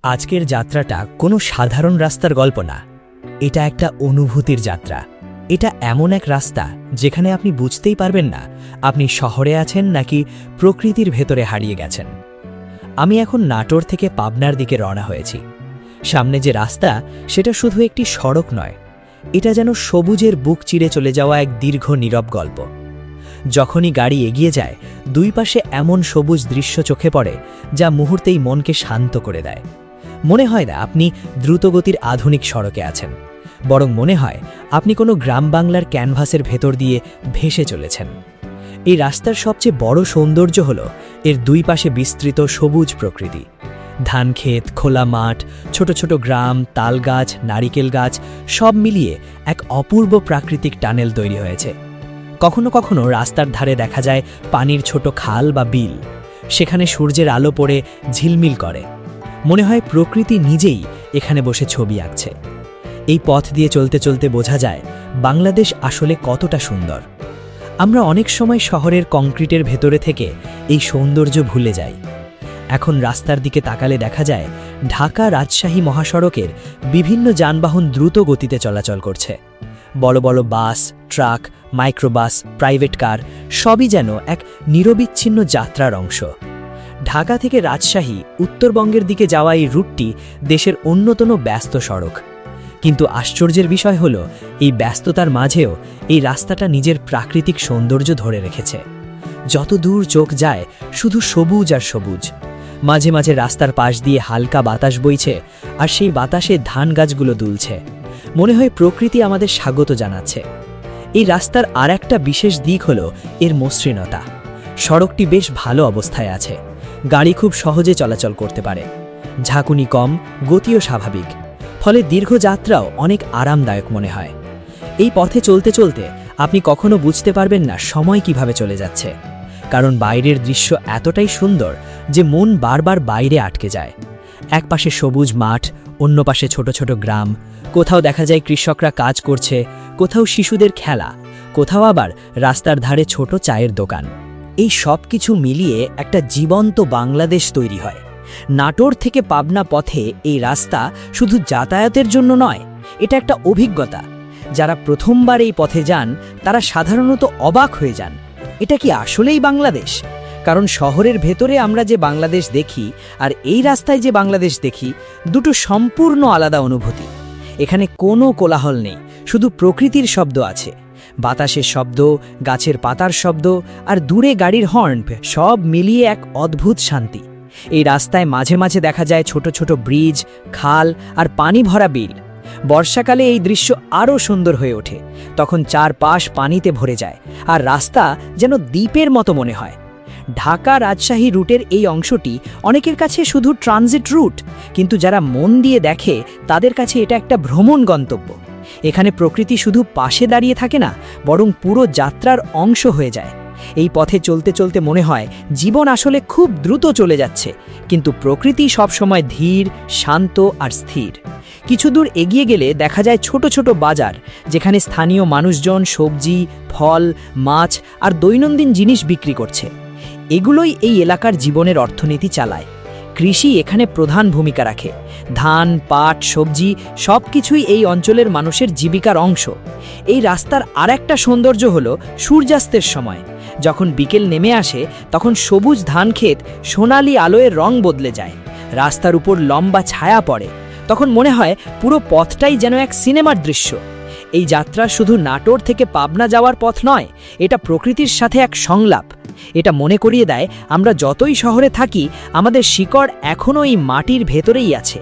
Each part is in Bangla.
আজকের যাত্রাটা কোনো সাধারণ রাস্তার গল্প না। এটা একটা অনুভূতির যাত্রা। এটা এমন এক রাস্তা যেখানে আপনি বুঝতেই পারবেন না আপনি শহরে আছেন নাকি প্রকৃতির ভেতরে হারিয়ে গেছেন। আমি এখন নাটোর থেকে পাবনার দিকে রওনা হয়েছি। সামনে যে রাস্তা সেটা শুধু একটি সড়ক নয়, এটা যেন সবুজের বুক চিরে চলে যাওয়া এক দীর্ঘ নীরব গল্প। যখনই গাড়ি এগিয়ে যায়, দুই পাশে এমন সবুজ দৃশ্য চোখে পড়ে যা মুহূর্তেই মনকে শান্ত করে দেয়। মনে হয় না আপনি দ্রুতগতির আধুনিক সড়কে আছেন, বরং মনে হয় আপনি কোনো গ্রাম বাংলার ক্যানভাসের ভেতর দিয়ে ভেসে চলেছেন। এই রাস্তার সবচেয়ে বড় সৌন্দর্য হল এর দুই পাশে বিস্তৃত সবুজ প্রকৃতি। ধানক্ষেত, খোলা মাঠ, ছোট ছোট গ্রাম, তাল গাছ, নারিকেল গাছ সব মিলিয়ে এক অপূর্ব প্রাকৃতিক টানেল তৈরি হয়েছে। কখনো কখনো রাস্তার ধারে দেখা যায় পানির ছোট খাল বা বিল, সেখানে সূর্যের আলো পড়ে ঝিলমিল করে। মনে হয় প্রকৃতি নিজেই এখানে বসে ছবি আঁকছে। এই পথ দিয়ে চলতে চলতে বোঝা যায় বাংলাদেশ আসলে কতটা সুন্দর। আমরা অনেক সময় শহরের কংক্রিটের ভেতরে থেকে এই সৌন্দর্য ভুলে যাই। এখন রাস্তার দিকে তাকালে দেখা যায় ঢাকা রাজশাহী মহাসড়কের বিভিন্ন যানবাহন দ্রুত গতিতে চলাচল করছে। বড় বড় বাস, ট্রাক, মাইক্রোবাস, প্রাইভেট কার সবই যেন এক নিরবিচ্ছিন্ন যাত্রার অংশ। ঢাকা থেকে রাজশাহী উত্তরবঙ্গের দিকে যাওয়া এই রুটটি দেশের অন্যতম ব্যস্ত সড়ক। কিন্তু আশ্চর্যের বিষয় হল এই ব্যস্ততার মাঝেও এই রাস্তাটা নিজের প্রাকৃতিক সৌন্দর্য ধরে রেখেছে। যত দূর চোখ যায় শুধু সবুজ আর সবুজ। মাঝে মাঝে রাস্তার পাশ দিয়ে হালকা বাতাস বইছে, আর সেই বাতাসে ধান গাছগুলো দুলছে। মনে হয় প্রকৃতি আমাদের স্বাগত জানাচ্ছে। এই রাস্তার আর একটা বিশেষ দিক হল এর মসৃণতা। সড়কটি বেশ ভালো অবস্থায় আছে, গাড়ি খুব সহজে চলাচল করতে পারে। ঝাঁকুনি কম, গতিও স্বাভাবিক, ফলে দীর্ঘ যাত্রাও অনেক আরামদায়ক মনে হয়। এই পথে চলতে চলতে আপনি কখনো বুঝতে পারবেন না সময় কিভাবে চলে যাচ্ছে, কারণ বাইরের দৃশ্য এতটাই সুন্দর যে মন বারবার বাইরে আটকে যায়। এক পাশে সবুজ মাঠ, অন্য পাশে ছোট ছোট গ্রাম, কোথাও দেখা যায় কৃষকরা কাজ করছে, কোথাও শিশুদের খেলা, কোথাও আবার রাস্তার ধারে ছোট চায়ের দোকান। এই সব কিছু মিলিয়ে একটা জীবন্ত বাংলাদেশ তৈরি হয়। নাটোর থেকে পাবনা পথে এই রাস্তা শুধু যাতায়াতের জন্য নয়, এটা একটা অভিজ্ঞতা। যারা প্রথমবার এই পথে যান তারা সাধারণত অবাক হয়ে যান, এটা কি আসলেই বাংলাদেশ? কারণ শহরের ভেতরে আমরা যে বাংলাদেশ দেখি আর এই রাস্তায় যে বাংলাদেশ দেখি, দুটো সম্পূর্ণ আলাদা অনুভূতি। এখানে কোনো কোলাহল নেই, শুধু প্রকৃতির শব্দ আছে। বাতাসের শব্দ, গাছের পাতার শব্দ আর দূরে গাড়ির হর্ন, সব মিলিয়ে এক অদ্ভুত শান্তি। এই রাস্তায় মাঝে মাঝে দেখা যায় ছোট ছোট ব্রিজ, খাল আর পানি ভরা বিল। বর্ষাকালে এই দৃশ্য আরও সুন্দর হয়ে ওঠে। তখন চারপাশ পানিতে ভরে যায় আর রাস্তা যেন দ্বীপের মতো মনে হয়। ঢাকা রাজশাহী রুটের এই অংশটি অনেকের কাছে শুধু ট্রানজিট রুট, কিন্তু যারা মন দিয়ে দেখে তাদের কাছে এটা একটা ভ্রমণ গন্তব্য। এখানে প্রকৃতি শুধু পাশে দাঁড়িয়ে থাকে না, বরং পুরো যাত্রার অংশ হয়ে যায়। এই পথে চলতে চলতে মনে হয় জীবন আসলে খুব দ্রুত চলে যাচ্ছে, কিন্তু প্রকৃতি সবসময় ধীর, শান্ত আর স্থির। কিছু দূর এগিয়ে গেলে দেখা যায় ছোট ছোট বাজার, যেখানে স্থানীয় মানুষজন সবজি, ফল, মাছ আর দৈনন্দিন জিনিস বিক্রি করছে। এগুলোই এই এলাকার জীবনের অর্থনীতি চালায়। কৃষি এখানে প্রধান ভূমিকা রাখে। ধান, পাট, সবজি সব কিছুই এই অঞ্চলের মানুষের জীবিকার অংশ। এই রাস্তার আরেকটা সৌন্দর্য হলো সূর্যাস্তের সময়। যখন বিকেল নেমে আসে তখন সবুজ ধানক্ষেত সোনালি আলোয় রং বদলে যায়, রাস্তার উপর লম্বা ছায়া পড়ে। তখন মনে হয় পুরো পথটাই যেন এক সিনেমার দৃশ্য। এই যাত্রা শুধু নাটোর থেকে পাবনা যাওয়ার পথ নয়, এটা প্রকৃতির সাথে এক সংলাপ। এটা মনে করিয়ে দেয় আমরা যতই শহরে থাকি, আমাদের শিকড় এখনও এই মাটির ভেতরেই আছে।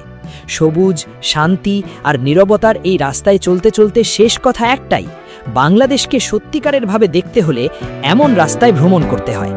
সবুজ, শান্তি আর নীরবতার এই রাস্তায় চলতে চলতে শেষ কথা একটাই: বাংলাদেশকে সত্যিকারের ভাবে দেখতে হলে এমন রাস্তায় ভ্রমণ করতে হয়।